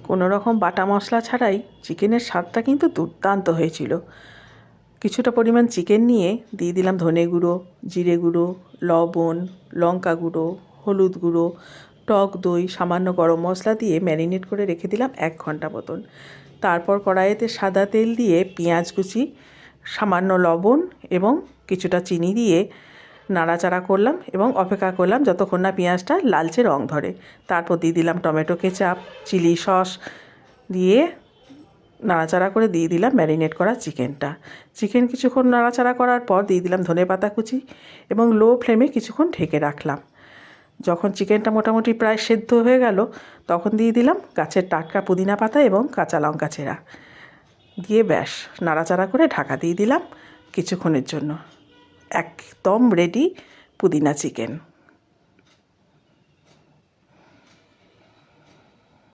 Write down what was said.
কোনো রকম বাটা মশলা ছাড়াই চিকেনের স্বাদটা কিন্তু দুর্দান্ত হয়েছিল। কিছুটা পরিমাণ চিকেন নিয়ে দিয়ে দিলাম ধনে গুঁড়ো, জিরে গুঁড়ো, লবণ, লঙ্কা গুঁড়ো, হলুদ গুঁড়ো, টক দই, সামান্য গরম মশলা দিয়ে ম্যারিনেট করে রেখে দিলাম 1 ঘন্টা মতন। তারপর কড়াইতে সাদা তেল দিয়ে পেঁয়াজ কুচি, সামান্য লবণ এবং কিছুটা চিনি দিয়ে নাড়াচাড়া করলাম এবং অপেক্ষা করলাম যতক্ষণ না পেঁয়াজটা লালচে রং ধরে। তারপর দিয়ে দিলাম টমেটো কেচাপ, চিলি সস দিয়ে নাড়াচাড়া করে দিয়ে দিলাম ম্যারিনেট করা চিকেনটা। চিকেন কিছুক্ষণ নাড়াচাড়া করার পর দিয়ে দিলাম ধনেপাতা কুচি এবং লো ফ্লেমে কিছুক্ষণ ঢেকে রাখলাম। যখন চিকেনটা মোটামুটি প্রায় সেদ্ধ হয়ে গেল তখন দিয়ে দিলাম গাছের টাটকা পুদিনা পাতা এবং কাঁচা লঙ্কা চেরা দিয়ে ব্যাস নাড়াচাড়া করে ঢাকা দিয়ে দিলাম কিছুক্ষণের জন্য। একদম রেডি পুদিনা চিকেন।